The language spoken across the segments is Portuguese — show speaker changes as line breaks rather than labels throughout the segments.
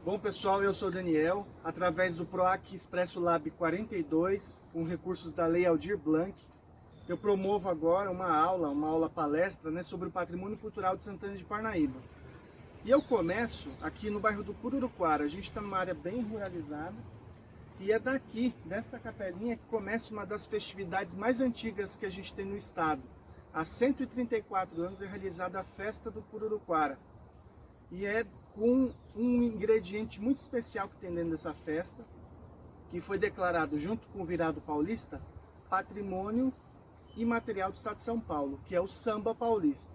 Bom pessoal, eu sou o Daniel, através do PROAC Expresso Lab 42, com recursos da Lei Aldir Blanc, eu promovo agora uma aula palestra, sobre o patrimônio cultural de Santana de Parnaíba. E eu começo aqui no bairro do Cururuquara. A gente está numa área bem ruralizada, e é daqui, dessa capelinha, que começa uma das festividades mais antigas que a gente tem no estado. Há 134 anos é realizada a Festa do Cururuquara. E é com um ingrediente muito especial que tem dentro dessa festa, que foi declarado junto com o Virado Paulista, Patrimônio Imaterial do Estado de São Paulo, que é o samba paulista.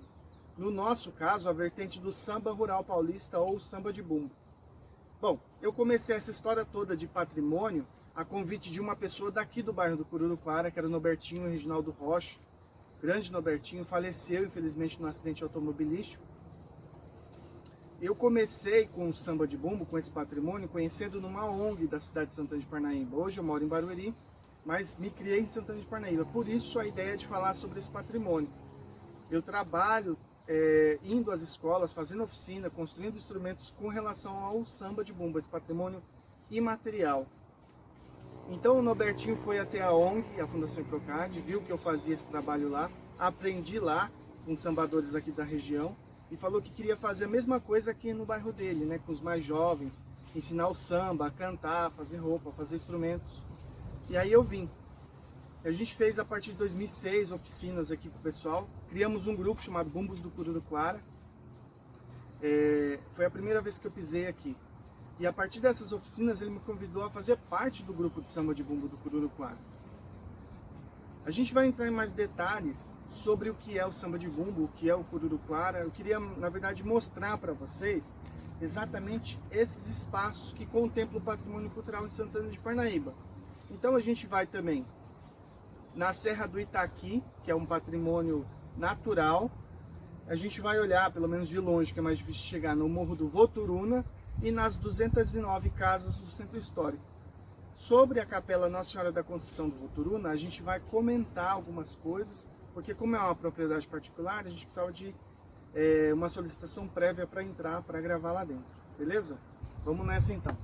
No nosso caso, a vertente do samba rural paulista ou samba de bumbo. Bom, eu comecei essa história toda de patrimônio a convite de uma pessoa daqui do bairro do Cururuquara, que era o Nobertinho Reginaldo Rocha. Grande Nobertinho, faleceu infelizmente num acidente automobilístico. Eu comecei com o samba de bumbo, com esse patrimônio, conhecendo numa ONG da cidade de Santana de Parnaíba. Hoje eu moro em Barueri, mas me criei em Santana de Parnaíba. Por isso a ideia de falar sobre esse patrimônio. Eu trabalho indo às escolas, fazendo oficina, construindo instrumentos com relação ao samba de bumbo, esse patrimônio imaterial. Então o Nobertinho foi até a ONG, a Fundação Procad, viu que eu fazia esse trabalho lá, aprendi lá com sambadores aqui da região, e falou que queria fazer a mesma coisa aqui no bairro dele, com os mais jovens, ensinar o samba, a cantar, fazer roupa, fazer instrumentos. E aí eu vim. A gente fez a partir de 2006 oficinas aqui com o pessoal, criamos um grupo chamado Bumbos do Cururuquara. Foi a primeira vez que eu pisei aqui. E a partir dessas oficinas ele me convidou a fazer parte do grupo de samba de bumbo do Cururuquara. A gente vai entrar em mais detalhes sobre o que é o samba de bumbo, o que é o Cururuquara. Eu queria, na verdade, mostrar para vocês exatamente esses espaços que contemplam o patrimônio cultural de Santana de Parnaíba. Então a gente vai também na Serra do Itaqui, que é um patrimônio natural. A gente vai olhar, pelo menos de longe, que é mais difícil chegar, no Morro do Voturuna e nas 209 casas do Centro Histórico. Sobre a Capela Nossa Senhora da Conceição do Voturuna, a gente vai comentar algumas coisas, porque como é uma propriedade particular, a gente precisava de uma solicitação prévia para entrar, para gravar lá dentro. Beleza? Vamos nessa então.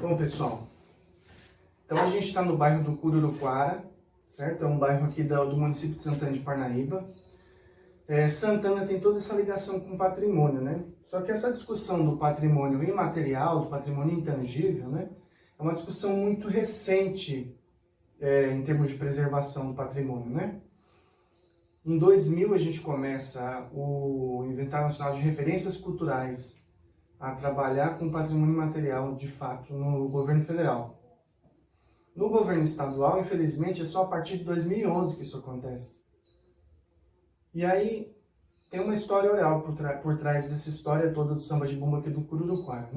Bom, pessoal, então a gente está no bairro do Cururuquara, certo? É um bairro aqui do município de Santana de Parnaíba. Santana tem toda essa ligação com o patrimônio, Só que essa discussão do patrimônio imaterial, do patrimônio intangível, é uma discussão muito recente em termos de preservação do patrimônio, Em 2000 a gente começa o Inventário Nacional de Referências Culturais a trabalhar com patrimônio imaterial, de fato, no governo federal. No governo estadual, infelizmente, é só a partir de 2011 que isso acontece. E aí, tem uma história oral por trás dessa história toda do samba de bumbo aqui do Cururuquara,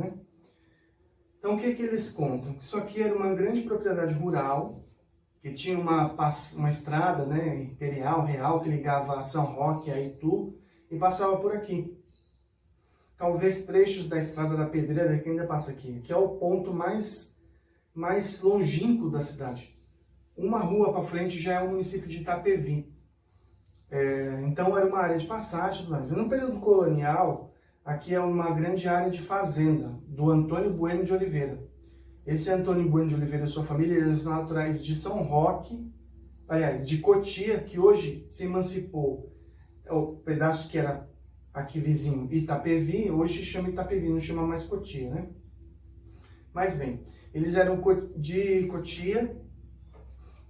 Então, o que eles contam? Que isso aqui era uma grande propriedade rural, que tinha uma estrada, imperial, real, que ligava a São Roque a Itu, e passava por aqui. Talvez trechos da Estrada da Pedreira que ainda passa aqui, que é o ponto mais longínquo da cidade. Uma rua para frente já é o município de Itapevi. Então era uma área de passagem. No período colonial, Aqui é uma grande área de fazenda, do Antônio Bueno de Oliveira. Esse Antônio Bueno de Oliveira e sua família, eles são naturais de São Roque, aliás, de Cotia, que hoje se emancipou. O pedaço que era aqui vizinho, Itapevi, hoje chama Itapevi, não chama mais Cotia, né? Mas bem, eles eram de Cotia.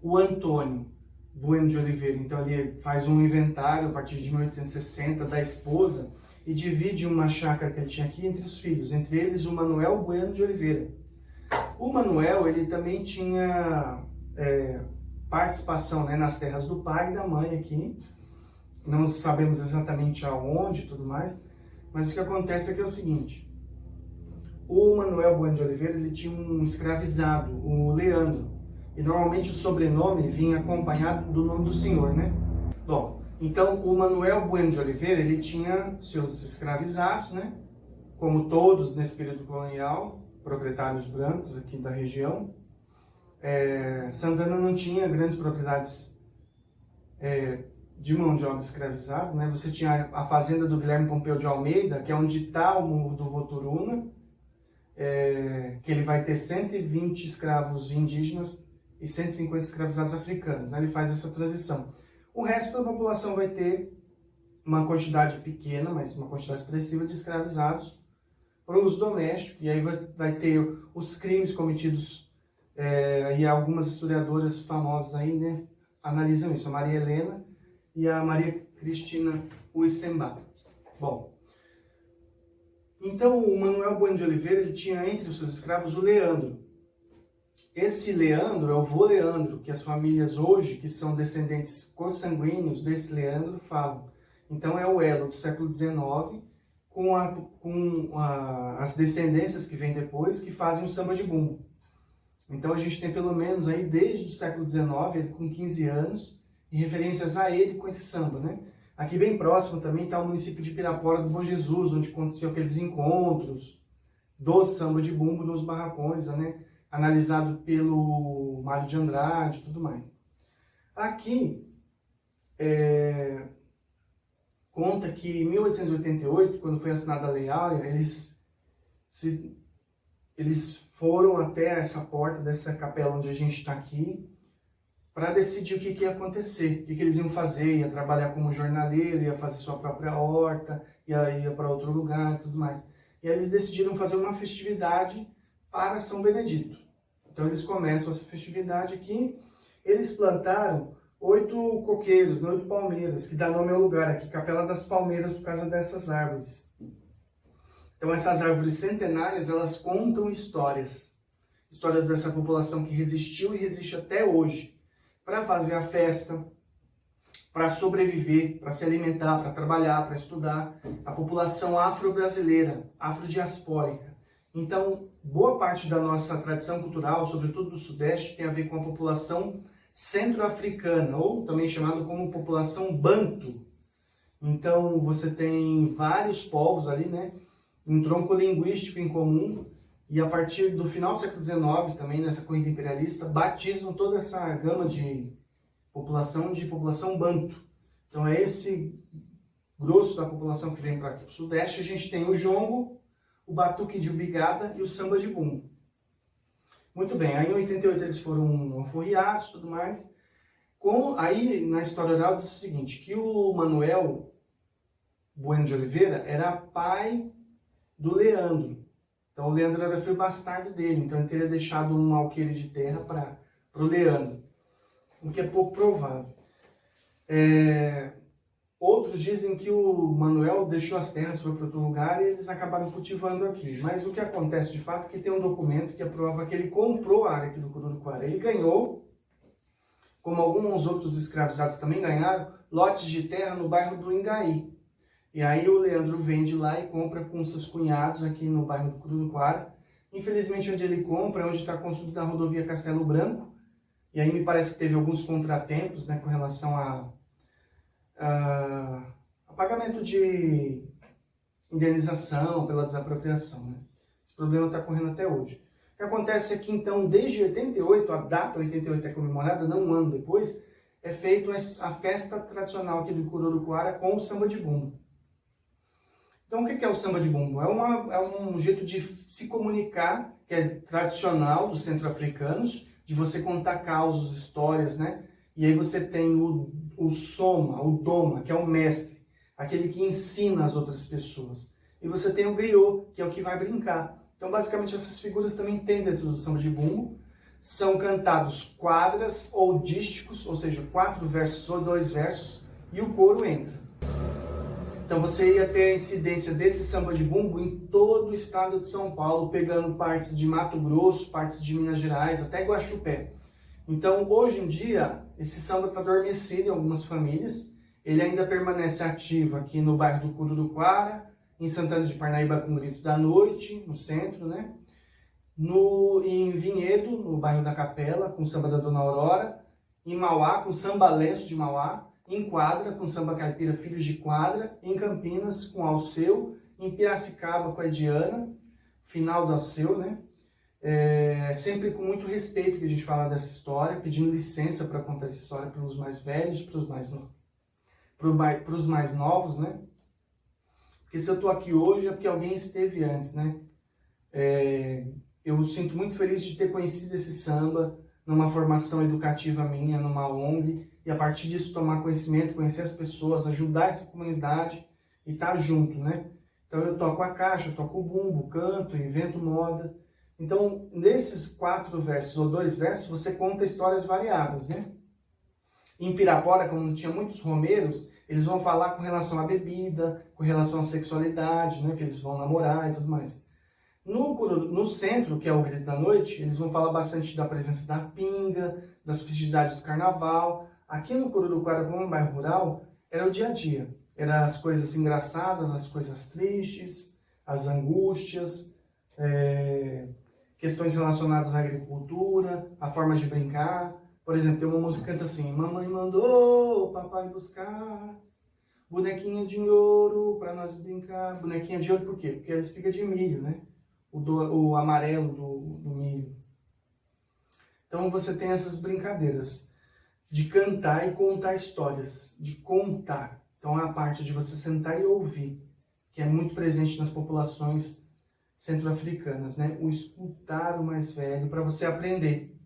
O Antônio Bueno de Oliveira, então ele faz um inventário a partir de 1860 da esposa e divide uma chácara que ele tinha aqui entre os filhos, entre eles o Manuel Bueno de Oliveira. O Manuel, ele também tinha participação, né, nas terras do pai e da mãe aqui. Não sabemos exatamente aonde e tudo mais, mas o que acontece é que é o seguinte: o Manuel Bueno de Oliveira, ele tinha um escravizado, o Leandro, e normalmente o sobrenome vinha acompanhado do nome do senhor, né? Bom, então o Manuel Bueno de Oliveira, ele tinha seus escravizados, né? Como todos nesse período colonial, proprietários brancos aqui da região. Santana não tinha grandes propriedades de mão de obra escravizada, né? Você tinha a fazenda do Guilherme Pompeu de Almeida, que é onde está o Morro do Voturuna, que ele vai ter 120 escravos indígenas e 150 escravizados africanos. Aí ele faz essa transição. O resto da população vai ter uma quantidade pequena, mas uma quantidade expressiva de escravizados para o uso doméstico. E aí vai ter os crimes cometidos, e algumas historiadoras famosas aí, né, analisam isso, a Maria Helena e a Maria Cristina Uissembá. Bom, então o Manuel Bueno de Oliveira, ele tinha entre os seus escravos o Leandro. Esse Leandro é o vô Leandro, que as famílias hoje, que são descendentes consanguíneos desse Leandro, falam. Então é o elo do século XIX com as descendências que vêm depois, que fazem o samba de bumbo. Então a gente tem pelo menos aí desde o século XIX, ele com 15 anos, em referências a ele com esse samba, né? Aqui bem próximo também está o município de Pirapora do Bom Jesus, onde aconteceu aqueles encontros do samba de bumbo nos barracões, né? Analisado pelo Mário de Andrade e tudo mais. Aqui, conta que em 1888, quando foi assinada a Lei Áurea, eles foram até essa porta dessa capela onde a gente está aqui, para decidir o que ia acontecer, o que eles iam fazer, ia trabalhar como jornaleiro, ia fazer sua própria horta, ia para outro lugar e tudo mais. E aí eles decidiram fazer uma festividade para São Benedito. Então eles começam essa festividade aqui, eles plantaram 8 coqueiros, 8 palmeiras, que dá nome ao lugar aqui, Capela das Palmeiras, por causa dessas árvores. Então essas árvores centenárias, elas contam histórias dessa população que resistiu e resiste até hoje, para fazer a festa, para sobreviver, para se alimentar, para trabalhar, para estudar, a população afro-brasileira, afrodiaspórica. Então, boa parte da nossa tradição cultural, sobretudo do Sudeste, tem a ver com a população centro-africana, ou também chamada como população banto. Então, você tem vários povos ali, né? Um tronco linguístico em comum, e a partir do final do século XIX, também nessa corrida imperialista, batizam toda essa gama de população banto. Então é esse grosso da população que vem para aqui para o Sudeste. A gente tem o jongo, o batuque de ubigada e o samba de bumbo. Muito bem, aí em 88 eles foram alforriados e tudo mais. Aí na história oral diz o seguinte, que o Manuel Bueno de Oliveira era pai do Leandro. Então o Leandro era filho bastardo dele, então ele teria deixado um alqueire de terra para o Leandro, o que é pouco provável. Outros dizem que o Manuel deixou as terras, foi para outro lugar e eles acabaram cultivando aqui. Mas o que acontece de fato é que tem um documento que prova que ele comprou a área aqui do Cururuquara. Ele ganhou, como alguns outros escravizados também ganharam, lotes de terra no bairro do Ingaí. E aí o Leandro vende lá e compra com seus cunhados aqui no bairro do Cururuquara. Infelizmente, onde ele compra é onde está construída a rodovia Castelo Branco. E aí me parece que teve alguns contratempos, né, com relação a pagamento de indenização pela desapropriação, né? Esse problema está correndo até hoje. O que acontece é que, então, desde 88, a data 88 é comemorada, não um ano depois, é feita a festa tradicional aqui do Cururuquara com o samba de bumbo. Então, o que é o samba de bumbo? É um jeito de se comunicar, que é tradicional dos centro-africanos, de você contar causos, histórias, né? E aí você tem o soma, o doma, que é o mestre, aquele que ensina as outras pessoas. E você tem o griot, que é o que vai brincar. Então, basicamente, essas figuras também tem dentro do samba de bumbo. São cantados quadras ou dísticos, ou seja, 4 versos ou 2 versos, e o coro entra. Então você ia ter a incidência desse samba de bumbo em todo o estado de São Paulo, pegando partes de Mato Grosso, partes de Minas Gerais, até Guaxupé. Então, hoje em dia, esse samba está adormecido em algumas famílias. Ele ainda permanece ativo aqui no bairro do Cururuquara, em Santana de Parnaíba com o Grito da Noite, no centro, né? Em Vinhedo, no bairro da Capela, com o samba da Dona Aurora. Em Mauá, com o samba lenço de Mauá. Em Quadra, com samba caipira Filhos de Quadra. Em Campinas, com Alceu. Em Piracicaba, com a Ediana. Final do Alceu, né? Sempre com muito respeito que a gente fala dessa história, pedindo licença para contar essa história para os mais velhos, para os mais novos, né? Porque se eu estou aqui hoje é porque alguém esteve antes, né? Eu sinto muito feliz de ter conhecido esse samba numa formação educativa minha, numa ONG, e a partir disso tomar conhecimento, conhecer as pessoas, ajudar essa comunidade e estar junto, né? Então eu toco a caixa, toco o bumbo, canto, invento moda. Então, nesses 4 versos ou 2 versos, você conta histórias variadas, né? Em Pirapora, como tinha muitos romeiros, eles vão falar com relação à bebida, com relação à sexualidade, né? Que eles vão namorar e tudo mais. No centro, que é o Grito da Noite, eles vão falar bastante da presença da pinga, das festividades do carnaval. Aqui no Cururuquara, como um bairro rural, era o dia a dia. Eram as coisas engraçadas, as coisas tristes, as angústias, questões relacionadas à agricultura, a forma de brincar. Por exemplo, tem uma música que canta assim: mamãe mandou papai buscar bonequinha de ouro para nós brincar. Bonequinha de ouro por quê? Porque ela espiga de milho, né? O amarelo do milho. Então você tem essas brincadeiras de cantar e contar histórias, de contar. Então é a parte de você sentar e ouvir, que é muito presente nas populações centro-africanas, né? O escutar o mais velho para você aprender.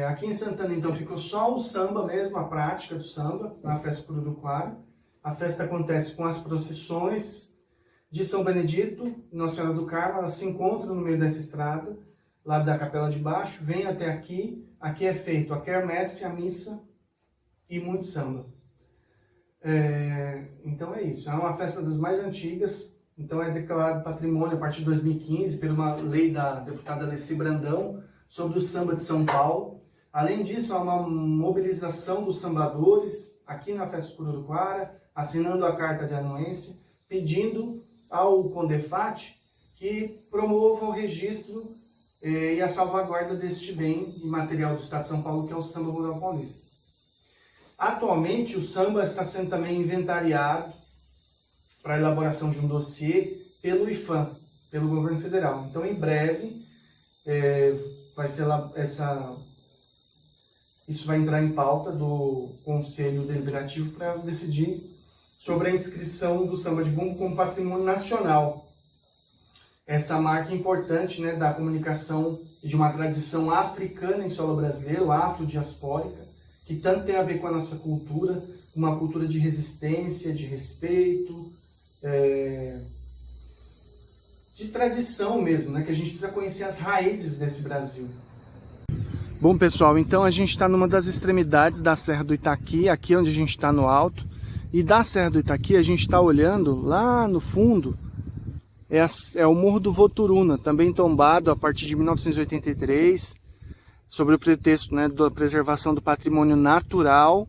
Aqui em Santana, então, ficou só o samba mesmo, a prática do samba, na festa Cururuquara. A festa acontece com as procissões de São Benedito e Nossa Senhora do Carmo. Elas se encontram no meio dessa estrada, lá da Capela de Baixo, vem até aqui. Aqui é feito a quermesse, a missa e muito samba. Então é isso, é uma festa das mais antigas. Então é declarado patrimônio a partir de 2015 por uma lei da deputada Alessi Brandão sobre o samba de São Paulo. Além disso, há uma mobilização dos sambadores aqui na festa Cururuquara, assinando a carta de anuência, pedindo ao Condefat que promova o registro e a salvaguarda deste bem imaterial do Estado de São Paulo, que é o samba rural paulista. Atualmente, o samba está sendo também inventariado para a elaboração de um dossiê pelo IFAM, pelo governo federal. Então, em breve, vai ser isso vai entrar em pauta do Conselho Deliberativo para decidir sobre a inscrição do samba de bumbo como patrimônio nacional. Essa marca importante, né, da comunicação e de uma tradição africana em solo brasileiro, afrodiaspórica, que tanto tem a ver com a nossa cultura, uma cultura de resistência, de respeito, de tradição mesmo, né, que a gente precisa conhecer as raízes desse Brasil. Bom, pessoal, então a gente está numa das extremidades da Serra do Itaqui, aqui onde a gente está no alto, e da Serra do Itaqui a gente está olhando lá no fundo, é o Morro do Voturuna, também tombado a partir de 1983, sobre o pretexto, né, da preservação do patrimônio natural.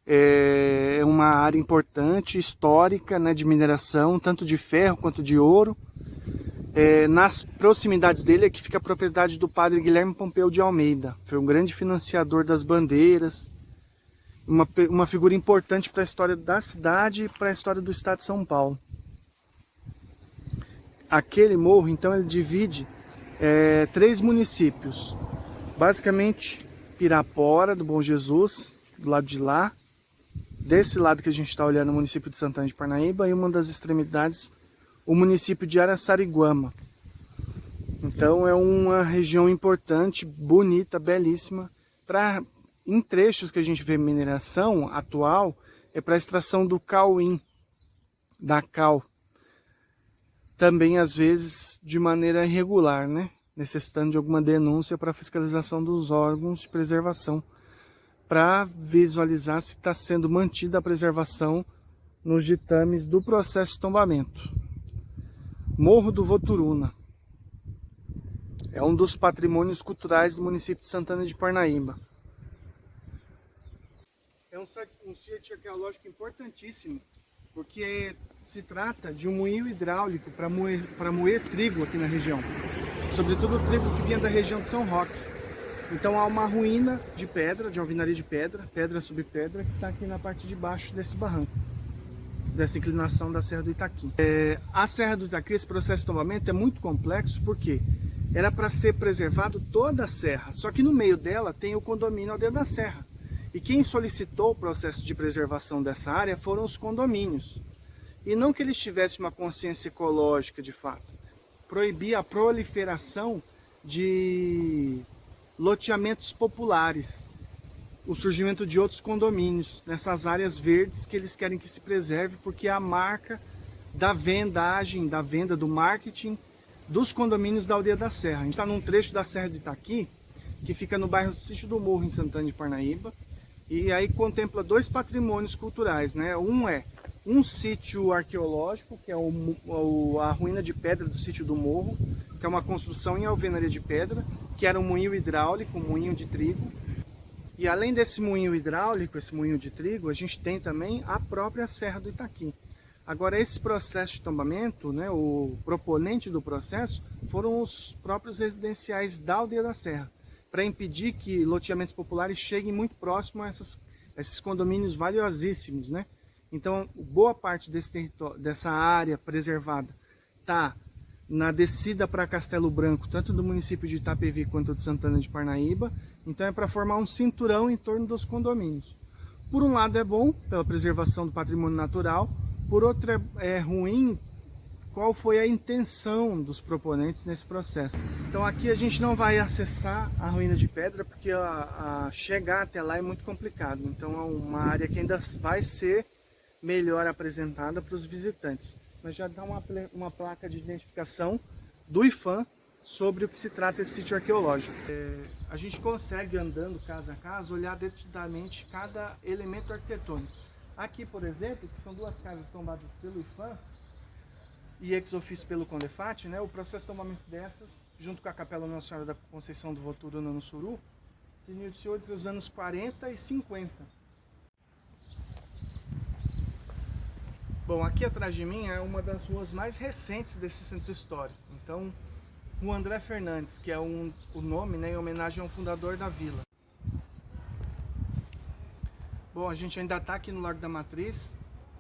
É uma área importante, histórica, né, de mineração, tanto de ferro quanto de ouro. Nas proximidades dele é que fica a propriedade do padre Guilherme Pompeu de Almeida. Foi um grande financiador das bandeiras, uma figura importante para a história da cidade e para a história do estado de São Paulo. Aquele morro, então, ele divide 3 municípios. Basicamente, Pirapora, do Bom Jesus, do lado de lá, desse lado que a gente está olhando, o município de Santana de Parnaíba, e uma das extremidades, o município de Araçariguama. Então é uma região importante, bonita, belíssima. Em trechos que a gente vê mineração atual, é para extração do cauim, da cal. Também às vezes de maneira irregular, né? Necessitando de alguma denúncia para fiscalização dos órgãos de preservação, para visualizar se está sendo mantida a preservação nos ditames do processo de tombamento. Morro do Voturuna é um dos patrimônios culturais do município de Santana de Parnaíba. É um sítio arqueológico importantíssimo, porque se trata de um moinho hidráulico para moer trigo aqui na região, sobretudo o trigo que vinha da região de São Roque. Então há uma ruína de pedra, de alvenaria de pedra, pedra sobre pedra, que está aqui na parte de baixo desse barranco, dessa inclinação da Serra do Itaqui. A Serra do Itaqui, esse processo de tombamento é muito complexo, porque era para ser preservado toda a serra, só que no meio dela tem o condomínio Aldeia da Serra. E quem solicitou o processo de preservação dessa área foram os condomínios. E não que eles tivessem uma consciência ecológica de fato. Proibia a proliferação de loteamentos populares, o surgimento de outros condomínios nessas áreas verdes que eles querem que se preserve, porque é a marca da vendagem, da venda, do marketing dos condomínios da Aldeia da Serra. A gente está num trecho da Serra do Itaqui, que fica no bairro do Sítio do Morro, em Santana de Parnaíba, e aí contempla dois patrimônios culturais, né? Um é um sítio arqueológico, que é a ruína de pedra do Sítio do Morro, que é uma construção em alvenaria de pedra, que era um moinho hidráulico, um moinho de trigo. E além desse moinho hidráulico, esse moinho de trigo, a gente tem também a própria Serra do Itaqui. Agora, esse processo de tombamento, né, o proponente do processo, foram os próprios residenciais da Aldeia da Serra, para impedir que loteamentos populares cheguem muito próximo a esses condomínios valiosíssimos, né? Então, boa parte desse território, dessa área preservada está na descida para Castelo Branco, tanto do município de Itapevi quanto de Santana de Parnaíba. Então é para formar um cinturão em torno dos condomínios. Por um lado é bom, pela preservação do patrimônio natural, por outro é ruim, qual foi a intenção dos proponentes nesse processo. Então aqui a gente não vai acessar a ruína de pedra, porque chegar até lá é muito complicado. Então é uma área que ainda vai ser melhor apresentada para os visitantes. Mas já dá uma placa de identificação do IPHAN sobre o que se trata esse sítio arqueológico. A gente consegue, andando casa a casa, olhar detidamente cada elemento arquitetônico. Aqui, por exemplo, que são duas casas tombadas pelo IPHAN e ex officio pelo Condefat, né, o processo de tombamento dessas, junto com a Capela Nossa Senhora da Conceição do Voturuna no Suru, se iniciou entre os anos 40 e 50. Bom, aqui atrás de mim é uma das ruas mais recentes desse centro histórico. Então, Rua André Fernandes, que é o nome, né, em homenagem ao fundador da vila. Bom, a gente ainda está aqui no Largo da Matriz.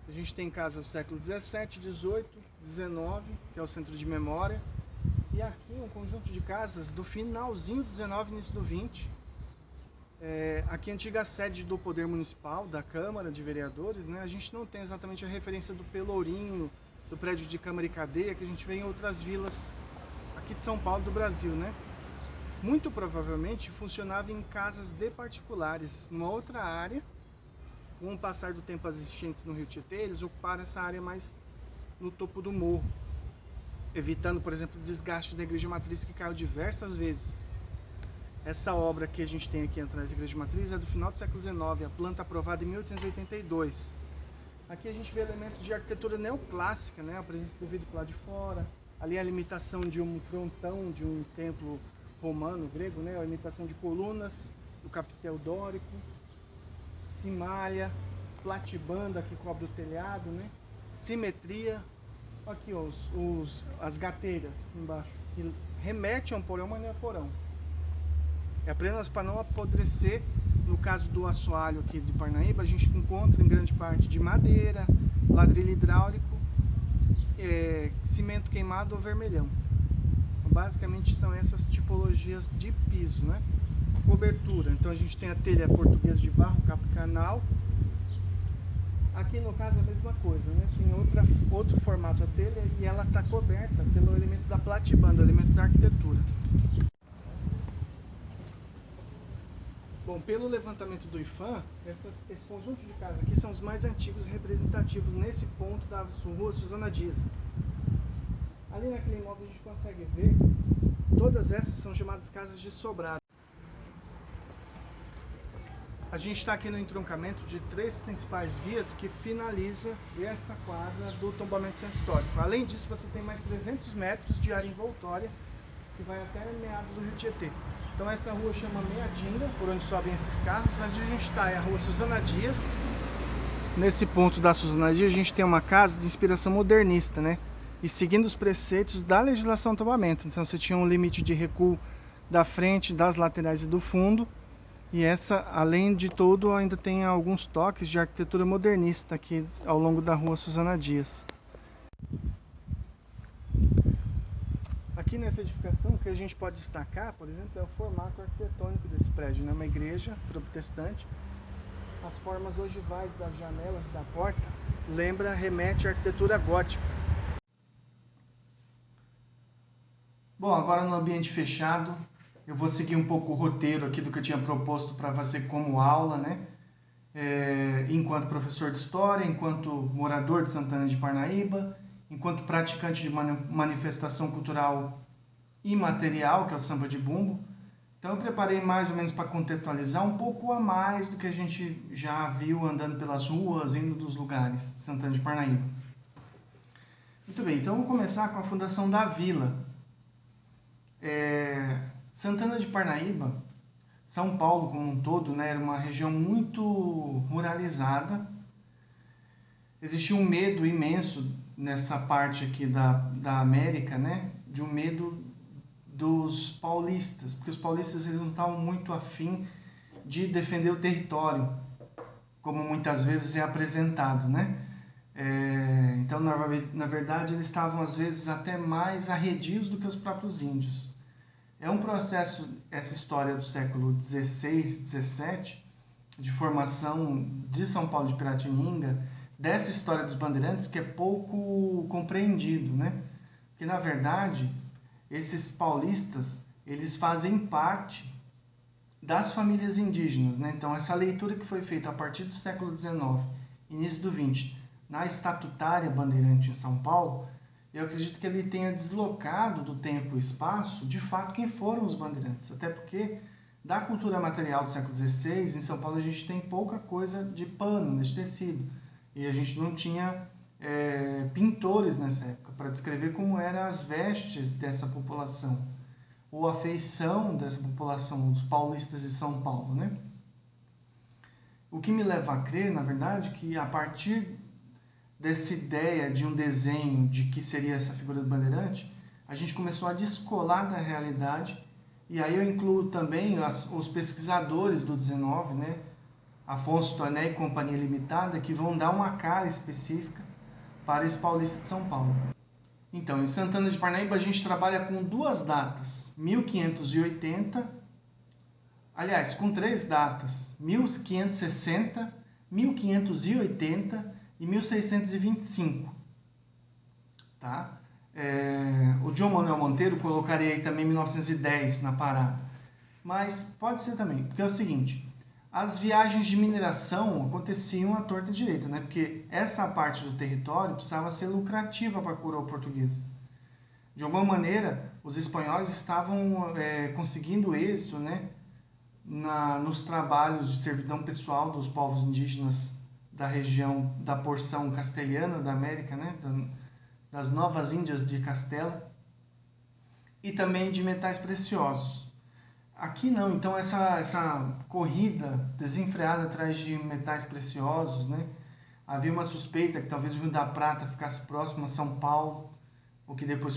A gente tem casas do século 17, 18, 19, que é o centro de memória. E aqui um conjunto de casas do finalzinho do 19 e início do 20. Aqui a antiga sede do Poder Municipal, da Câmara de Vereadores, né? A gente não tem exatamente a referência do Pelourinho, do prédio de Câmara e Cadeia, que a gente vê em outras vilas aqui de São Paulo, do Brasil, né? Muito provavelmente funcionava em casas de particulares, numa outra área. Com o passar do tempo, as enchentes no Rio Tietê, eles ocuparam essa área mais no topo do morro, evitando, por exemplo, o desgaste da Igreja Matriz, que caiu diversas vezes. Essa obra que a gente tem aqui atrás da Igreja Matriz é do final do século XIX, a planta aprovada em 1882. Aqui a gente vê elementos de arquitetura neoclássica, né? A presença do vidro lá de fora, ali a limitação de um frontão de um templo romano, grego, né? A imitação de colunas do capitel dórico, cimalha, platibanda que cobre o telhado, né? Simetria. Aqui ó, as gateiras embaixo, que remete a um porão, mas não é porão. É apenas para não apodrecer. No caso do assoalho aqui de Parnaíba, a gente encontra em grande parte de madeira, ladrilho hidráulico, cimento queimado ou vermelhão. Basicamente são essas tipologias de piso, né? Cobertura, então a gente tem a telha portuguesa de barro, capa canal, Aqui no caso é a mesma coisa, né? Tem outro formato a telha e ela está coberta pelo elemento da platibanda, o elemento da arquitetura. Bom, pelo levantamento do IPHAN, esse conjunto de casas aqui são os mais antigos e representativos nesse ponto da rua Suzana Dias. Ali naquele imóvel a gente consegue ver, todas essas são chamadas casas de sobrado. A gente está aqui no entroncamento de 3 principais vias que finaliza essa quadra do tombamento centro histórico. Além disso, você tem mais 300 metros de área envoltória que vai até meados do Rio Tietê. Então essa rua chama Meadinga, por onde sobem esses carros. Onde a gente está é a rua Suzana Dias. Nesse ponto da Suzana Dias a gente tem uma casa de inspiração modernista, né? E seguindo os preceitos da legislação do tombamento. Então você tinha um limite de recuo da frente, das laterais e do fundo. E essa, além de tudo, ainda tem alguns toques de arquitetura modernista aqui ao longo da rua Suzana Dias. Aqui nessa edificação, o que a gente pode destacar, por exemplo, é o formato arquitetônico desse prédio, né? Uma igreja protestante. As formas ogivais das janelas e da porta remete à arquitetura gótica. Bom, agora no ambiente fechado, eu vou seguir um pouco o roteiro aqui do que eu tinha proposto para fazer como aula, né? Enquanto professor de História, enquanto morador de Santana de Parnaíba, enquanto praticante de manifestação cultural imaterial, que é o samba de bumbo. Então eu preparei mais ou menos para contextualizar um pouco a mais do que a gente já viu andando pelas ruas, indo dos lugares de Santana de Parnaíba. Muito bem, então vamos começar com a fundação da vila. Santana de Parnaíba, São Paulo como um todo, né, era uma região muito ruralizada. Existia um medo imenso nessa parte aqui da América, né, de um medo dos paulistas, porque os paulistas eles não estavam muito afim de defender o território, como muitas vezes é apresentado, né? Então, na verdade, eles estavam às vezes até mais arredios do que os próprios índios. É um processo, essa história do século XVI, XVII, de formação de São Paulo de Piratininga, dessa história dos bandeirantes que é pouco compreendido, né? Porque, na verdade, esses paulistas, eles fazem parte das famílias indígenas, né? Então, essa leitura que foi feita a partir do século XIX, início do XX, na estatutária bandeirante em São Paulo, eu acredito que ele tenha deslocado do tempo e espaço, de fato, quem foram os bandeirantes. Até porque, da cultura material do século XVI, em São Paulo a gente tem pouca coisa de pano, de tecido. E a gente não tinha pintores nessa época para descrever como eram as vestes dessa população, ou a feição dessa população, dos paulistas de São Paulo, né? O que me leva a crer, na verdade, que a partir dessa ideia de um desenho de que seria essa figura do bandeirante, a gente começou a descolar da realidade, e aí eu incluo também os pesquisadores do 19, né? Afonso Toné e Companhia Limitada, que vão dar uma cara específica para esse paulista de São Paulo. Então, em Santana de Parnaíba a gente trabalha com duas datas, 1580, aliás, com 3 datas, 1560, 1580 e 1625, tá? O João Manuel Monteiro colocaria aí também 1910 na parada, mas pode ser também, porque é o seguinte, as viagens de mineração aconteciam à torta e direita, né? Porque essa parte do território precisava ser lucrativa para a coroa portuguesa. De alguma maneira, os espanhóis estavam conseguindo êxito, né? Nos trabalhos de servidão pessoal dos povos indígenas da região da porção castelhana da América, né? Das Novas Índias de Castela, e também de metais preciosos. Aqui não, então essa corrida desenfreada atrás de metais preciosos, né? Havia uma suspeita que talvez o Rio da Prata ficasse próximo a São Paulo, o que depois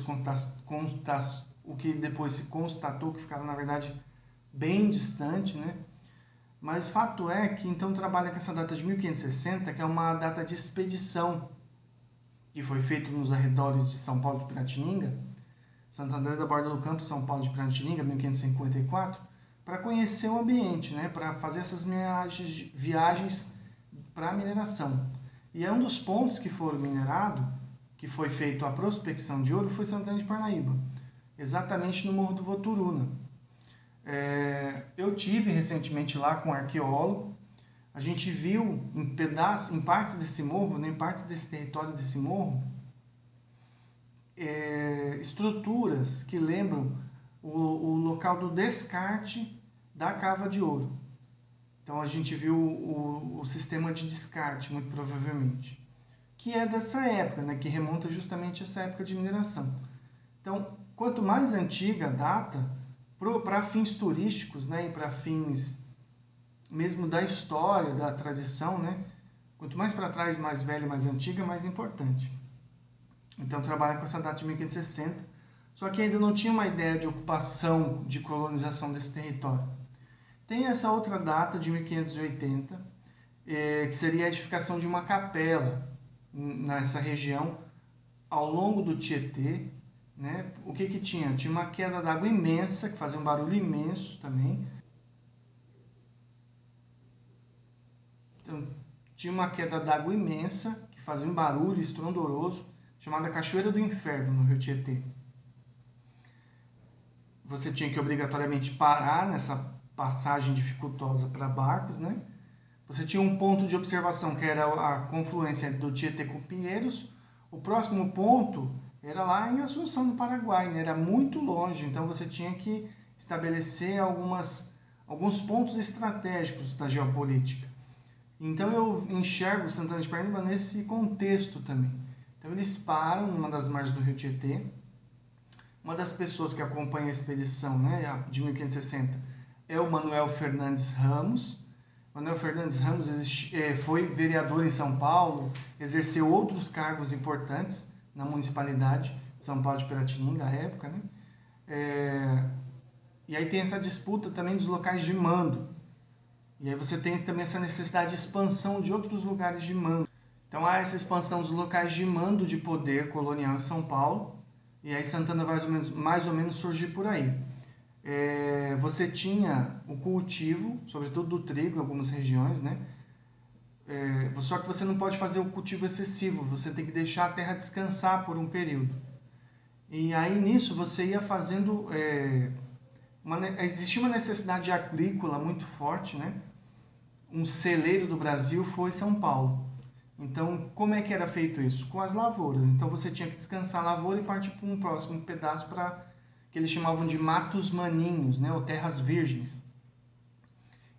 se constatou que ficava, na verdade, bem distante, né? Mas fato é que então trabalha com essa data de 1560, que é uma data de expedição, que foi feita nos arredores de São Paulo de Piratininga, Santo André da Borda do Campo, São Paulo de Piratininga, 1554, para conhecer o ambiente, né? Para fazer essas viagens para a mineração. E é um dos pontos que foram minerados, que foi feito a prospecção de ouro, foi Santana de Parnaíba, exatamente no Morro do Voturuna. Eu tive recentemente lá com um arqueólogo. A gente viu em partes desse morro, né, em partes desse território desse morro, estruturas que lembram o local do descarte da cava de ouro. Então a gente viu o sistema de descarte, muito provavelmente, que é dessa época, né, que remonta justamente a essa época de mineração. Então, quanto mais antiga a data, para fins turísticos, né, e para fins mesmo da história, da tradição, né, quanto mais para trás, mais velha, mais antiga, mais importante. Então trabalha com essa data de 1560, só que ainda não tinha uma ideia de ocupação, de colonização desse território. Tem essa outra data de 1580, que seria a edificação de uma capela nessa região, ao longo do Tietê, né? O que tinha? Tinha uma queda d'água imensa, que fazia um barulho imenso também. Então, tinha uma queda d'água imensa, que fazia um barulho estrondoroso, chamada Cachoeira do Inferno, no Rio Tietê. Você tinha que obrigatoriamente parar nessa passagem dificultosa para barcos, né? Você tinha um ponto de observação que era a confluência do Tietê com Pinheiros. O próximo ponto era lá em Assunção, no Paraguai, né? Era muito longe, então você tinha que estabelecer alguns pontos estratégicos da geopolítica. Então eu enxergo Santana de Parnaíba nesse contexto também. Então eles param numa das margens do Rio Tietê. Uma das pessoas que acompanha a expedição, né, de 1560 é o Manuel Fernandes Ramos. Manuel Fernandes Ramos foi vereador em São Paulo, exerceu outros cargos importantes na municipalidade de São Paulo de Piratininga, à época, né? E aí tem essa disputa também dos locais de mando. E aí você tem também essa necessidade de expansão de outros lugares de mando. Então há essa expansão dos locais de mando de poder colonial em São Paulo, e aí Santana vai mais ou menos surgir por aí. Você tinha o cultivo, sobretudo do trigo em algumas regiões, né? Só que você não pode fazer o cultivo excessivo, você tem que deixar a terra descansar por um período. E aí nisso você ia fazendo... existia uma necessidade agrícola muito forte, né? Um celeiro do Brasil foi São Paulo. Então, como é que era feito isso? Com as lavouras. Então, você tinha que descansar a lavoura e partir para um próximo pedaço para que eles chamavam de matos maninhos, né? Ou terras virgens.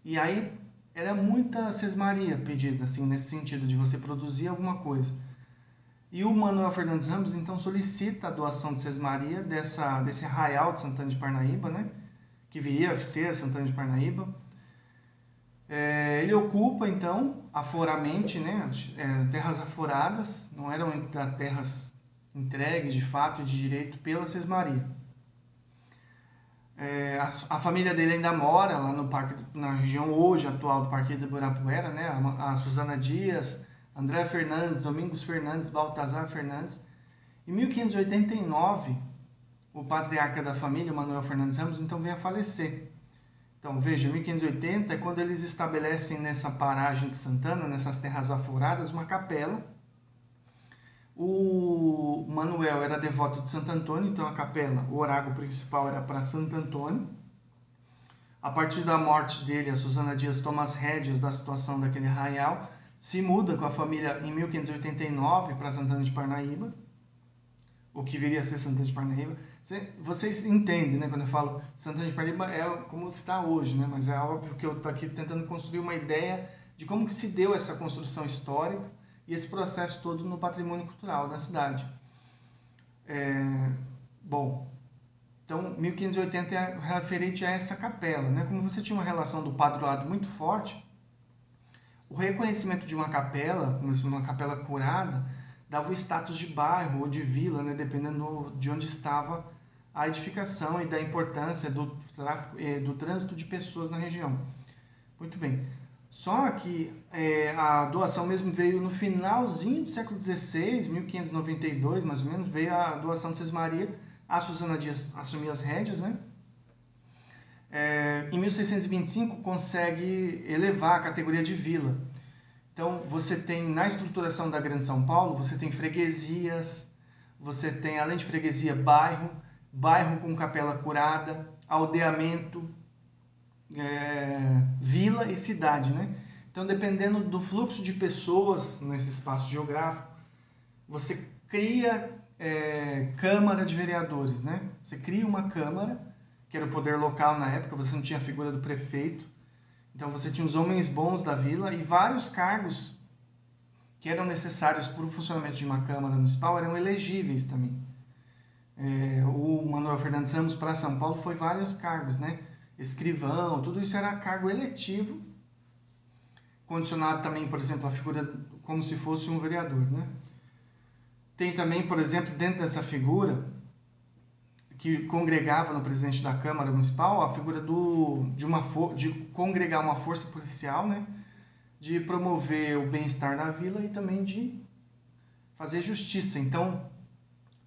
E aí, era muita sesmaria pedida, assim, nesse sentido de você produzir alguma coisa. E o Manuel Fernandes Ramos, então, solicita a doação de sesmaria desse arraial de Santana de Parnaíba, né? Que viria a ser Santana de Parnaíba. Ele ocupa, então, aforamente, né, terras aforadas, não eram terras entregues de fato e de direito pela Sesmaria. A família dele ainda mora lá no parque, na região hoje atual do Parque do Ibirapuera, né, a Susana Dias, André Fernandes, Domingos Fernandes, Baltazar Fernandes. Em 1589, o patriarca da família, Manuel Fernandes Ramos, então vem a falecer. Então, veja, 1580 é quando eles estabelecem nessa paragem de Santana, nessas terras aforadas, uma capela. O Manuel era devoto de Santo Antônio, então a capela, o oráculo principal era para Santo Antônio. A partir da morte dele, a Susana Dias toma as rédeas da situação daquele arraial, se muda com a família em 1589 para Santana de Parnaíba, o que viria a ser Santana de Parnaíba. Vocês entendem, né? Quando eu falo Santana de Parnaíba é como está hoje, né? Mas é óbvio que eu estou aqui tentando construir uma ideia de como que se deu essa construção histórica e esse processo todo no patrimônio cultural da cidade. Bom, então 1580 é referente a essa capela, né? Como você tinha uma relação do padroado muito forte, o reconhecimento de uma capela curada, dava o status de bairro ou de vila, né, dependendo de onde estava a edificação e da importância do trânsito de pessoas na região. Muito bem. Só que a doação mesmo veio no finalzinho do século XVI, 1592, mais ou menos, veio a doação de Sesmaria, a Susana Dias assumiu as rédeas, né? Em 1625 consegue elevar a categoria de vila. Então, você tem, na estruturação da Grande São Paulo, você tem freguesias, você tem, além de freguesia, bairro com capela curada, aldeamento, vila e cidade, né? Então, dependendo do fluxo de pessoas nesse espaço geográfico, você cria Câmara de Vereadores, né? Você cria uma Câmara, que era o poder local na época, você não tinha a figura do prefeito. Então, você tinha os homens bons da vila e vários cargos que eram necessários para o funcionamento de uma Câmara Municipal eram elegíveis também. O Manuel Fernandes Ramos para São Paulo foi vários cargos, né? Escrivão, tudo isso era cargo eletivo, condicionado também, por exemplo, a figura como se fosse um vereador, né? Tem também, por exemplo, dentro dessa figura, que congregava no presidente da Câmara Municipal, a figura de congregar uma força policial, né? De promover o bem-estar da vila e também de fazer justiça. Então,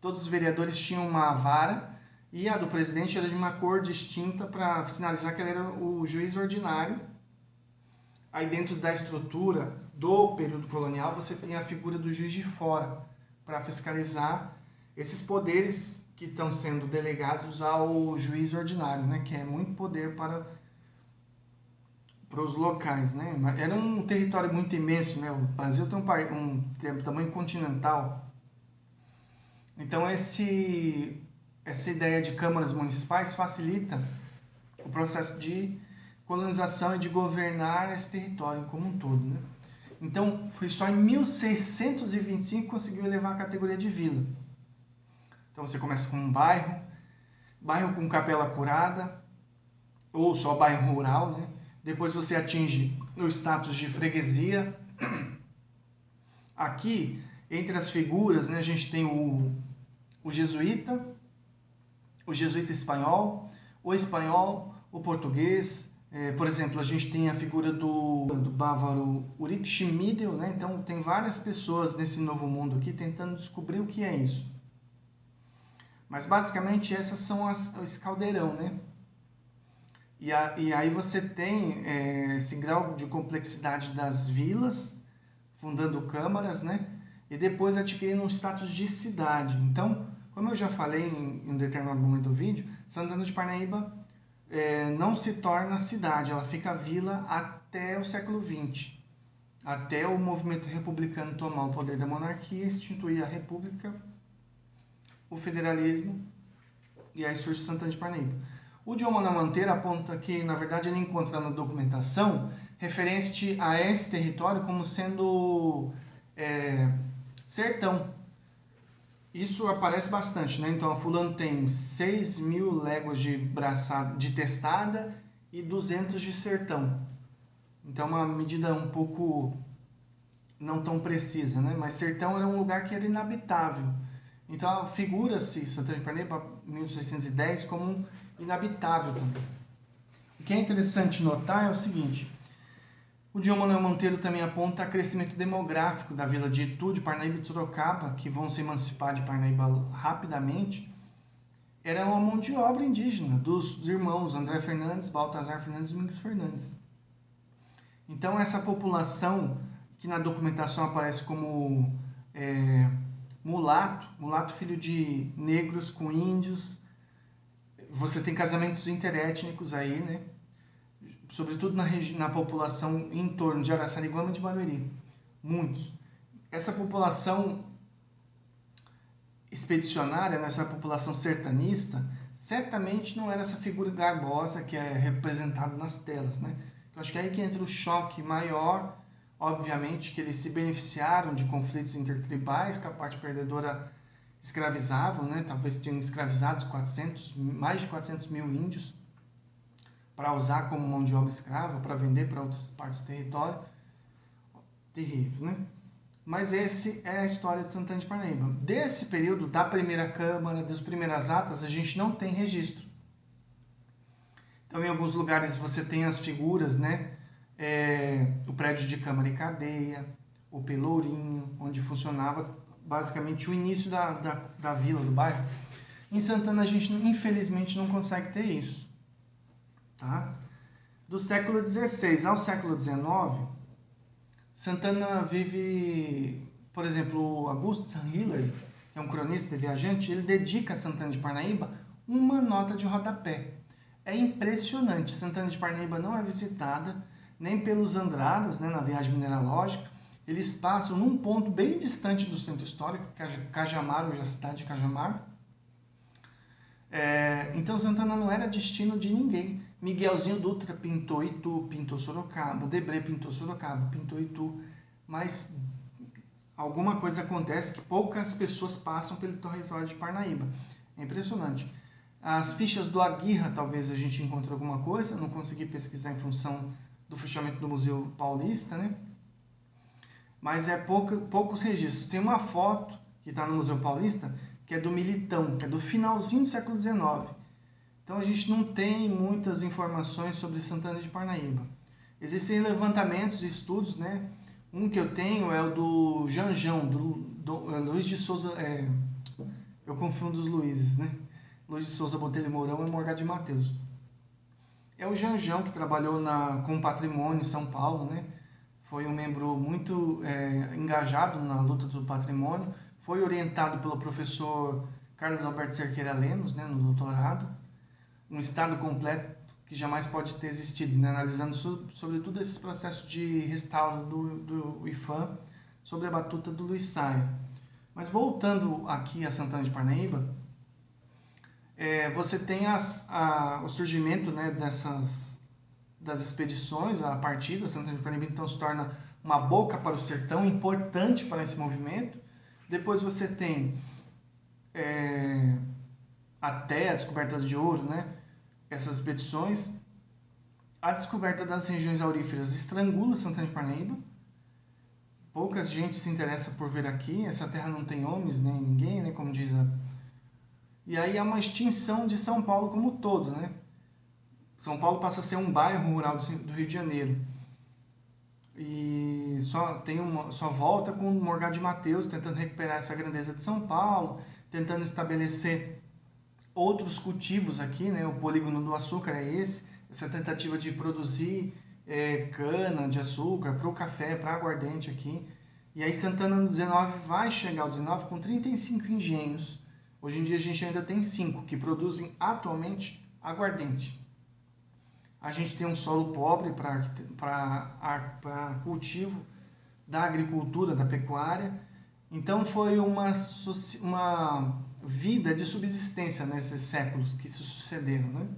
todos os vereadores tinham uma vara e a do presidente era de uma cor distinta para sinalizar que ele era o juiz ordinário. Aí dentro da estrutura do período colonial você tem a figura do juiz de fora para fiscalizar esses poderes que estão sendo delegados ao juiz ordinário, né? Que é muito poder para os locais, né? Era um território muito imenso, né? O Brasil tem um tamanho continental. Então essa ideia de câmaras municipais facilita o processo de colonização e de governar esse território como um todo, né? Então foi só em 1625 que conseguiu elevar a categoria de vila. Então você começa com um bairro com capela curada, ou só bairro rural, né? Depois você atinge o status de freguesia. Aqui, entre as figuras, né, a gente tem o jesuíta espanhol, o português. Por exemplo, a gente tem a figura do bávaro Ulrich Schmidl, né? Então tem várias pessoas nesse novo mundo aqui tentando descobrir o que é isso. Mas basicamente essas são esse caldeirão, né? E aí você tem esse grau de complexidade das vilas, fundando câmaras, né? E depois adquirindo um status de cidade. Então, como eu já falei em um determinado momento do vídeo, Santana de Parnaíba não se torna cidade, ela fica vila até o século XX. Até o movimento republicano tomar o poder da monarquia, instituir a república, o federalismo, e aí surge Santana de Parnaíba. O John Manuel Monteiro aponta que, na verdade, ele encontra na documentação referente a esse território como sendo sertão. Isso aparece bastante, né? Então, a fulano tem 6.000 léguas de testada e 200 de sertão. Então, é uma medida um pouco não tão precisa, né? Mas sertão era um lugar que era inabitável. Então, figura-se Santana de Parnaíba, 1610, como inabitável também. O que é interessante notar é o seguinte: o John Manuel Monteiro também aponta o crescimento demográfico da vila de Itu, de Parnaíba e de Sorocaba, que vão se emancipar de Parnaíba rapidamente. Era uma mão de obra indígena dos irmãos André Fernandes, Baltazar Fernandes e Domingos Fernandes. Então, essa população, que na documentação aparece como mulato filho de negros com índios. Você tem casamentos interétnicos aí, né? Sobretudo na população em torno de Araçariguama e de Barueri. Muitos. Essa população expedicionária, essa população sertanista, certamente não era essa figura garbosa que é representada nas telas, né? Eu acho que é aí que entra o choque maior. Obviamente que eles se beneficiaram de conflitos intertribais, que a parte perdedora escravizavam, né? Talvez tenham escravizado mais de 400 mil índios para usar como mão de obra escrava, para vender para outras partes do território. Terrível, né? Mas essa é a história de Santana de Parnaíba. Desse período, da primeira Câmara, das primeiras atas, a gente não tem registro. Então, em alguns lugares você tem as figuras, né? O prédio de Câmara e Cadeia, o Pelourinho, onde funcionava basicamente o início da vila, do bairro. Em Santana a gente infelizmente não consegue ter isso. Tá? Do século XVI ao século XIX,
Santana vive, por exemplo, o Augusto Hillary, que é um cronista e viajante, ele dedica a Santana de Parnaíba uma nota de rodapé. É impressionante, Santana de Parnaíba não é visitada nem pelos Andradas, né, na viagem mineralógica. Eles passam num ponto bem distante do centro histórico, Cajamar, hoje a cidade de Cajamar. Então Santana não era destino de ninguém. Miguelzinho Dutra pintou Itu, pintou Sorocaba, Debré pintou Sorocaba, pintou Itu, mas alguma coisa acontece que poucas pessoas passam pelo território de Parnaíba. É impressionante. As fichas do Aguirra, talvez a gente encontre alguma coisa, não consegui pesquisar em função do fechamento do Museu Paulista, né? Mas poucos registros. Tem uma foto que está no Museu Paulista, que é do Militão, que é do finalzinho do século XIX. Então a gente não tem muitas informações sobre Santana de Parnaíba. Existem levantamentos e estudos, né? Um que eu tenho é o do Janjão, do Luiz de Souza, eu confundo os Luizes, né? Luiz de Souza Botelho Mourão e Morgado de Mateus. É o Janjão que trabalhou com patrimônio em São Paulo, né? Foi um membro muito engajado na luta do patrimônio, foi orientado pelo professor Carlos Alberto Cerqueira Lemos, né, no doutorado, um estado completo que jamais pode ter existido, né, analisando sobretudo esses processos de restauro do IFAM sobre a batuta do Luiz Saia. Mas voltando aqui a Santana de Parnaíba, você tem o surgimento, né, das expedições, a partida, Santana de Parnaíba então se torna uma boca para o sertão, importante para esse movimento. Depois você tem até a descoberta de ouro, né, essas expedições. A descoberta das regiões auríferas estrangula Santana de Parnaíba. Pouca gente se interessa por vir aqui, essa terra não tem homens, nem ninguém, né, como diz E aí há uma extinção de São Paulo como um todo, né? São Paulo passa a ser um bairro rural do Rio de Janeiro. E só volta com o Morgado de Mateus tentando recuperar essa grandeza de São Paulo, tentando estabelecer outros cultivos aqui, né? O polígono do açúcar é essa tentativa de produzir cana de açúcar para o café, para aguardente aqui. E aí Santana no 19 vai chegar ao 19 com 35 engenhos. Hoje em dia a gente ainda tem 5 que produzem atualmente aguardente. A gente tem um solo pobre para cultivo da agricultura, da pecuária. Então foi uma vida de subsistência nesses séculos que se sucederam, né?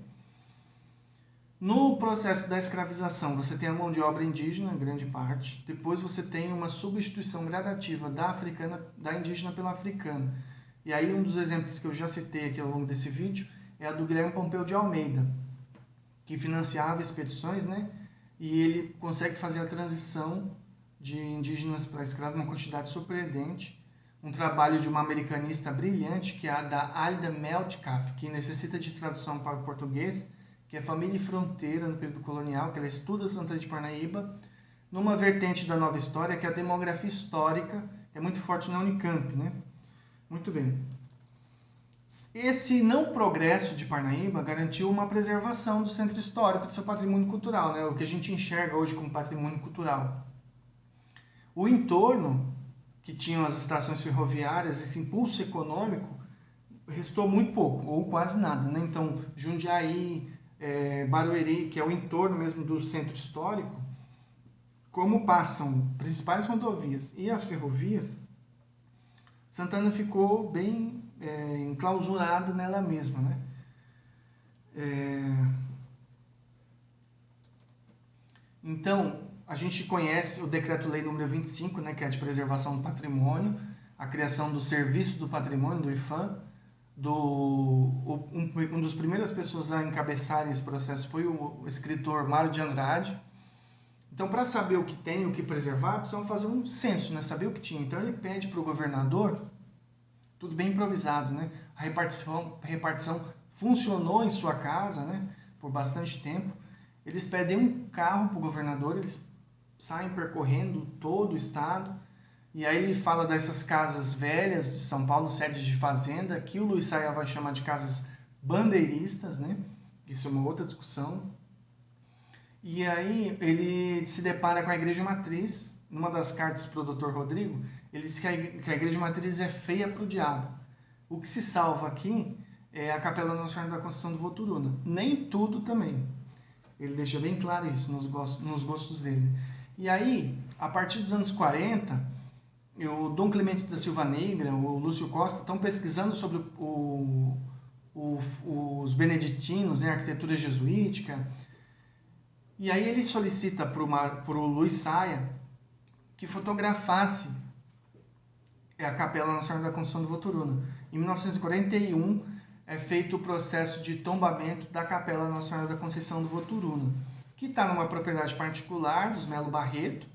No processo da escravização, você tem a mão de obra indígena, em grande parte. Depois você tem uma substituição gradativa da indígena pela africana. E aí um dos exemplos que eu já citei aqui ao longo desse vídeo é a do Guilherme Pompeu de Almeida, que financiava expedições, né? E ele consegue fazer a transição de indígenas para escravos uma quantidade surpreendente. Um trabalho de uma americanista brilhante, que é a da Alda Metcalf, que necessita de tradução para o português, que é Família e Fronteira no período colonial, que ela estuda Santana de Parnaíba, numa vertente da nova história, que é a demografia histórica, que é muito forte na Unicamp, né? Muito bem. Esse não progresso de Parnaíba garantiu uma preservação do centro histórico do seu patrimônio cultural, né? O que a gente enxerga hoje como patrimônio cultural. O entorno, que tinham as estações ferroviárias, esse impulso econômico, restou muito pouco, ou quase nada, né? Então, Jundiaí, Barueri, que é o entorno mesmo do centro histórico, como passam principais rodovias e as ferrovias, Santana ficou bem enclausurado nela mesma, né? Então, a gente conhece o Decreto-Lei número 25, né, que é de preservação do patrimônio, a criação do Serviço do Patrimônio, do IFAM. Um dos primeiras pessoas a encabeçar esse processo foi o escritor Mário de Andrade. Então, para saber o que tem, o que preservar, precisam fazer um censo, né, saber o que tinha. Então, ele pede para o governador, tudo bem improvisado, né? A repartição funcionou em sua casa, né, por bastante tempo. Eles pedem um carro para o governador, eles saem percorrendo todo o estado, e aí ele fala dessas casas velhas de São Paulo, sedes de fazenda, que o Luiz Saia vai chamar de casas bandeiristas, né? Isso é uma outra discussão. E aí ele se depara com a igreja matriz, numa das cartas para o Dr. Rodrigo, ele diz que a igreja matriz é feia para o diabo. O que se salva aqui é a Capela Nossa Senhora da Conceição do Voturuna. Nem tudo também. Ele deixa bem claro isso nos gostos dele. E aí, a partir dos anos 40, o Dom Clemente da Silva Negra, o Lúcio Costa, estão pesquisando sobre os beneditinos, né, a arquitetura jesuítica. E aí ele solicita para o Luiz Saia que fotografasse a Capela Nossa Senhora da Conceição do Voturuna. Em 1941 é feito o processo de tombamento da Capela Nossa Senhora da Conceição do Voturuna, que está numa propriedade particular dos Melo Barreto.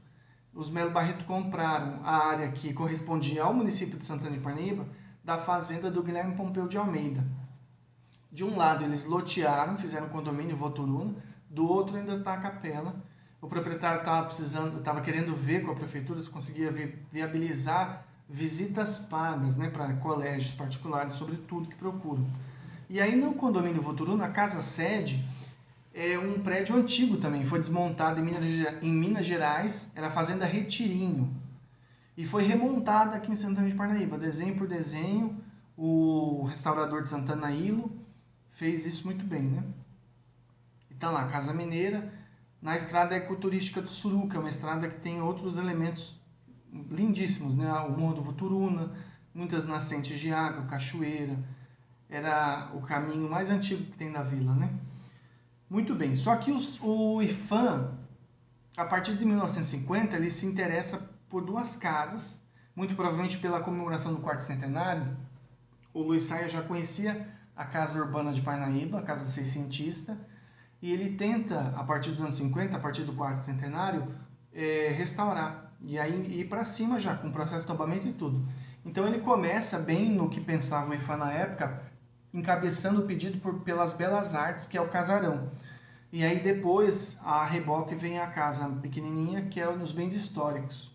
Os Melo Barreto compraram a área que correspondia ao município de Santana de Parnaíba da fazenda do Guilherme Pompeu de Almeida. De um lado eles lotearam, fizeram condomínio Voturuna, do outro ainda está a capela. O proprietário estava querendo ver com a prefeitura se conseguia viabilizar visitas pagas, né, para colégios particulares, sobre tudo que procuram. E aí no condomínio Voturuna, a casa sede é um prédio antigo também, foi desmontado em Minas Gerais, era a Fazenda Retirinho, e foi remontada aqui em Santana de Parnaíba, desenho por desenho. O restaurador de Santana Ilo fez isso muito bem, né? Então lá, Casa Mineira, na estrada ecoturística do Suru, que é uma estrada que tem outros elementos lindíssimos, né? O Morro do Voturuna, muitas nascentes de água, cachoeira. Era o caminho mais antigo que tem da vila, né? Muito bem, só que o IPHAN, a partir de 1950, ele se interessa por duas casas, muito provavelmente pela comemoração do quarto centenário. O Luiz Saia já conhecia a Casa Urbana de Parnaíba, a Casa Seiscentista, e ele tenta, a partir dos anos 50, a partir do quarto centenário, restaurar, e aí ir para cima já, com processo de tombamento e tudo. Então ele começa bem no que pensava o IPHAN na época, encabeçando o pedido pelas Belas Artes, que é o casarão. E aí depois, a reboque, vem a casa pequenininha, que é nos bens históricos.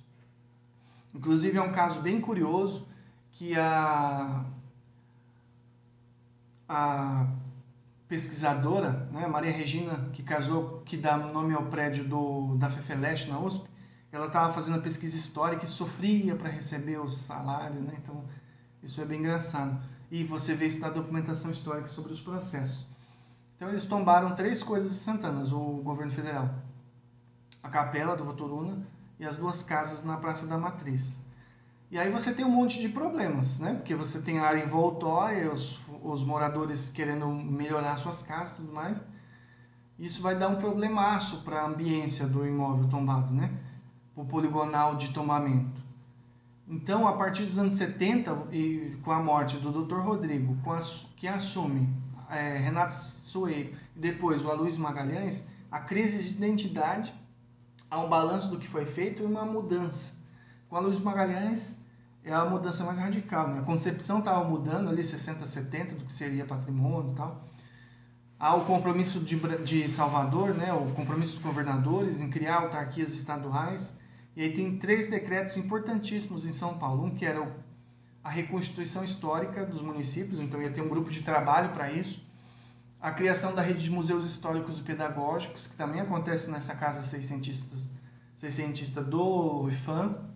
Inclusive é um caso bem curioso, que a pesquisadora, né, Maria Regina, que dá nome ao prédio da FEFELESH na USP, ela estava fazendo a pesquisa histórica e sofria para receber o salário, né? Então isso é bem engraçado. E você vê isso na documentação histórica sobre os processos. Então eles tombaram 3 coisas em Santana, o governo federal: a Capela do Voturuna e as 2 casas na Praça da Matriz. E aí você tem um monte de problemas, né? Porque você tem a área envoltória, os moradores querendo melhorar suas casas e tudo mais. Isso vai dar um problemaço para a ambiência do imóvel tombado, né? O poligonal de tombamento. Então, a partir dos anos 70, e com a morte do Dr. Rodrigo, que assume Renato Soeiro e depois o Aloysio Magalhães, a crise de identidade, há um balanço do que foi feito e uma mudança. Com o Aloysio Magalhães é a mudança mais radical, né? A concepção estava mudando ali 60, 70 do que seria patrimônio e tal. Há o compromisso de Salvador, né? O compromisso dos governadores em criar autarquias estaduais. E aí tem 3 decretos importantíssimos em São Paulo. Um que era a reconstituição histórica dos municípios, então ia ter um grupo de trabalho para isso. A criação da rede de museus históricos e pedagógicos, que também acontece nessa casa seiscentista do IPHAN.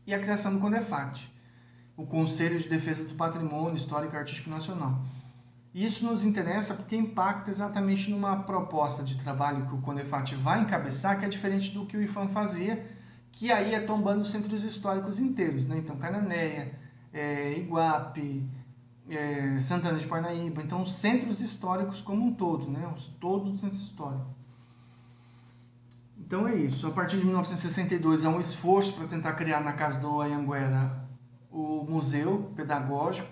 E a criação do CONDEFAT, o Conselho de Defesa do Patrimônio Histórico e Artístico Nacional. Isso nos interessa porque impacta exatamente numa proposta de trabalho que o CONDEFAT vai encabeçar, que é diferente do que o IPHAN fazia, que aí é tombando os centros históricos inteiros, né? Então, Cananéia, Iguape, Santana de Parnaíba. Então, os centros históricos como um todo, né? Todos os centros históricos. Então é isso. A partir de 1962 há um esforço para tentar criar na Casa do Anhanguera o museu pedagógico.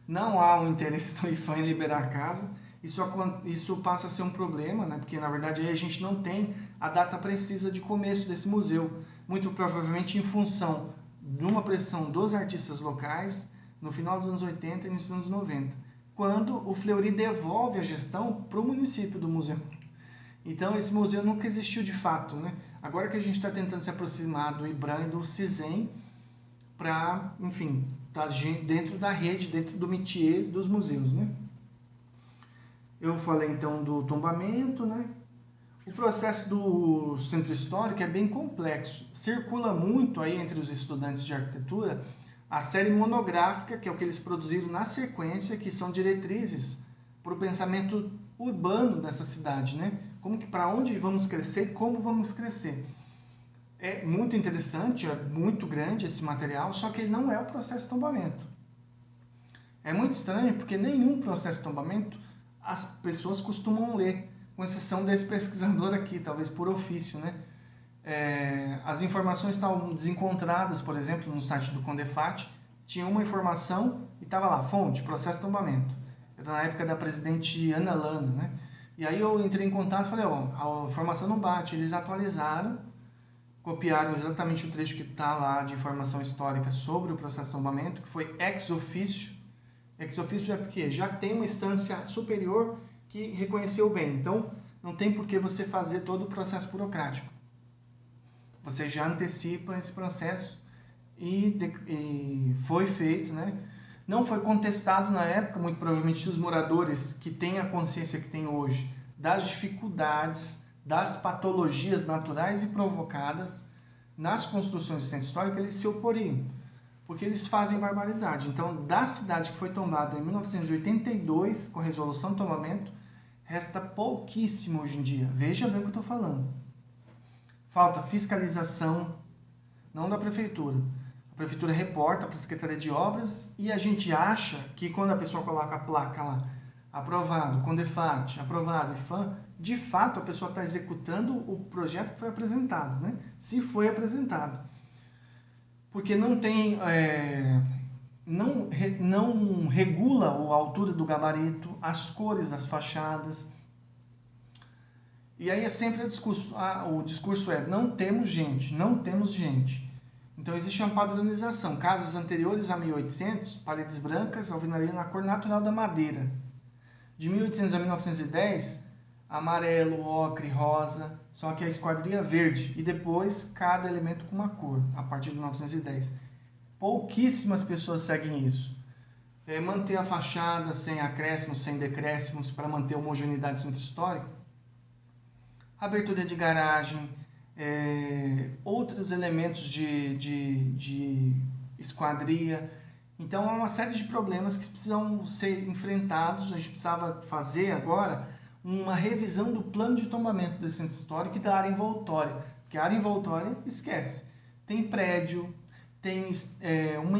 Não há um interesse do IPHAN em liberar a casa. Isso passa a ser um problema, né? Porque na verdade aí a gente não tem a data precisa de começo desse museu. Muito provavelmente em função de uma pressão dos artistas locais no final dos anos 80 e nos anos 90, quando o Fleury devolve a gestão para o município do museu. Então esse museu nunca existiu de fato, né? Agora que a gente está tentando se aproximar do IBRAM e do CISEM para, enfim, estar dentro da rede, dentro do métier dos museus, né? Eu falei então do tombamento, né? O processo do centro histórico é bem complexo. Circula muito aí entre os estudantes de arquitetura a série monográfica, que é o que eles produziram na sequência, que são diretrizes para o pensamento urbano dessa cidade, né? Para onde vamos crescer e como vamos crescer. É muito interessante, é muito grande esse material, só que ele não é o processo de tombamento. É muito estranho porque nenhum processo de tombamento as pessoas costumam ler, com exceção desse pesquisador aqui, talvez por ofício, né? As informações estavam desencontradas, por exemplo, no site do Condefat, tinha uma informação e estava lá, fonte, processo de tombamento. Era na época da presidente Ana Lana, né? E aí eu entrei em contato e falei, ó, a informação não bate, eles atualizaram, copiaram exatamente o trecho que está lá de informação histórica sobre o processo de tombamento, que foi ex officio. Ex officio é porque já tem uma instância superior que reconheceu bem. Então, não tem por que você fazer todo o processo burocrático. Você já antecipa esse processo e foi feito, né? Não foi contestado na época, muito provavelmente os moradores que têm a consciência que têm hoje das dificuldades, das patologias naturais e provocadas nas construções do centro histórico, eles se oporiam, porque eles fazem barbaridade. Então, da cidade que foi tombada em 1982, com resolução de tombamento, resta pouquíssimo hoje em dia. Veja bem o que eu estou falando. Falta fiscalização, não da prefeitura. A prefeitura reporta para a Secretaria de Obras e a gente acha que quando a pessoa coloca a placa lá, aprovado, Condefat, aprovado, IFAM, de fato a pessoa está executando o projeto que foi apresentado, né? Se foi apresentado. Porque não tem, não regula a altura do gabarito, as cores das fachadas. E aí é sempre o discurso é, não temos gente, não temos gente. Então existe uma padronização. Casas anteriores a 1800, paredes brancas, alvenaria na cor natural da madeira. De 1800 a 1910, amarelo, ocre, rosa, só que a esquadria verde. E depois cada elemento com uma cor, a partir de 1910. Pouquíssimas pessoas seguem isso. Manter a fachada sem acréscimos, sem decréscimos, para manter a homogeneidade do centro histórico. Abertura de garagem, outros elementos de esquadria. Então, há uma série de problemas que precisam ser enfrentados. A gente precisava fazer agora uma revisão do plano de tombamento do centro histórico e da área envoltória. Porque a área envoltória, esquece. Tem prédio, tem um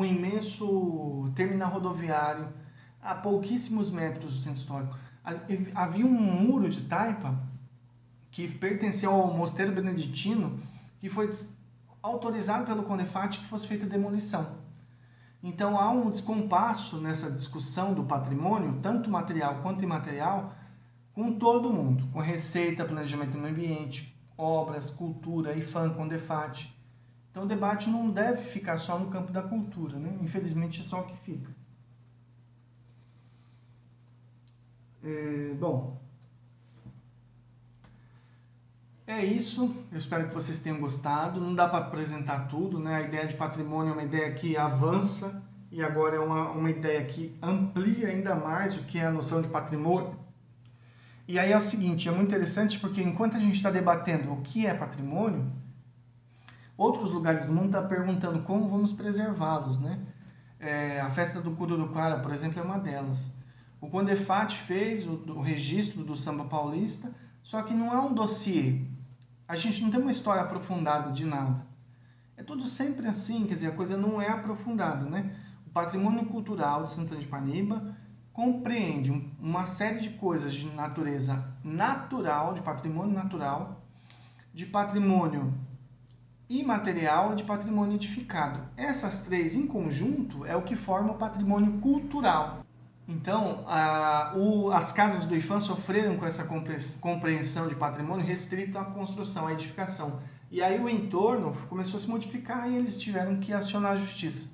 imenso terminal rodoviário a pouquíssimos metros do centro histórico. Havia um muro de taipa que pertenceu ao mosteiro beneditino que foi autorizado pelo Condefat que fosse feita a demolição. Então há um descompasso nessa discussão do patrimônio, tanto material quanto imaterial, com todo mundo, com Receita, Planejamento do Meio Ambiente, obras, cultura, IFAM, Condefat. Então o debate não deve ficar só no campo da cultura, né? Infelizmente é só o que fica. Bom, é isso. Eu espero que vocês tenham gostado. Não dá para apresentar tudo, né? A ideia de patrimônio é uma ideia que avança e agora é uma ideia que amplia ainda mais o que é a noção de patrimônio. E aí é o seguinte, é muito interessante porque enquanto a gente está debatendo o que é patrimônio, outros lugares do mundo estão perguntando como vamos preservá-los, né? A festa do Cururuquara, por exemplo, é uma delas. O Condefat fez o registro do samba paulista, só que não é um dossiê. A gente não tem uma história aprofundada de nada. É tudo sempre assim, quer dizer, a coisa não é aprofundada, né? O patrimônio cultural de Santana de Parnaíba compreende uma série de coisas de natureza natural, de patrimônio natural, de patrimônio imaterial e de patrimônio edificado. Essas três em conjunto é o que forma o patrimônio cultural. Então, as casas do IFAM sofreram com essa compreensão de patrimônio restrito à construção, à edificação. E aí o entorno começou a se modificar e eles tiveram que acionar a justiça.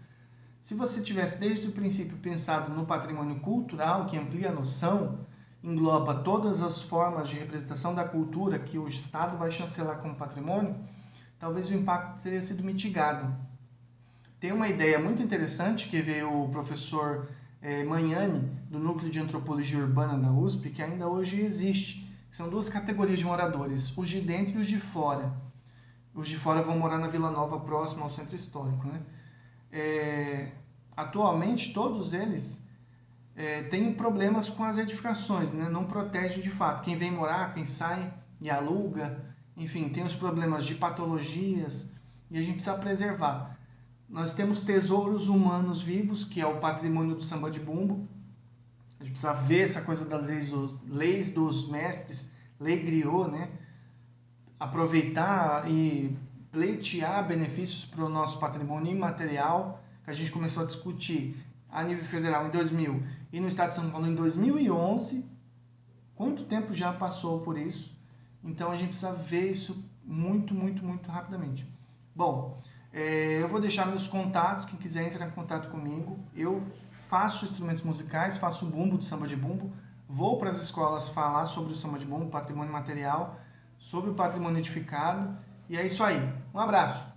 Se você tivesse desde o princípio pensado no patrimônio cultural, que amplia a noção, engloba todas as formas de representação da cultura que o Estado vai chancelar como patrimônio, talvez o impacto teria sido mitigado. Tem uma ideia muito interessante que veio o professor Magnani, do Núcleo de Antropologia Urbana da USP, que ainda hoje existe, que são duas categorias de moradores, os de dentro e os de fora. Os de fora vão morar na Vila Nova, próximo ao centro histórico, né? Atualmente, todos eles têm problemas com as edificações, né? Não protegem de fato. Quem vem morar, quem sai e aluga, enfim, tem os problemas de patologias e a gente precisa preservar. Nós temos tesouros humanos vivos, que é o patrimônio do samba de bumbo. A gente precisa ver essa coisa das leis dos mestres, lei griot, né? Aproveitar e pleitear benefícios para o nosso patrimônio imaterial, que a gente começou a discutir a nível federal em 2000 e no estado de São Paulo em 2011. Quanto tempo já passou por isso? Então a gente precisa ver isso muito, muito, muito rapidamente. Bom, eu vou deixar meus contatos, quem quiser entrar em contato comigo. Eu faço instrumentos musicais, faço bumbo do samba de bumbo, vou para as escolas falar sobre o samba de bumbo, patrimônio material, sobre o patrimônio edificado, e é isso aí. Um abraço!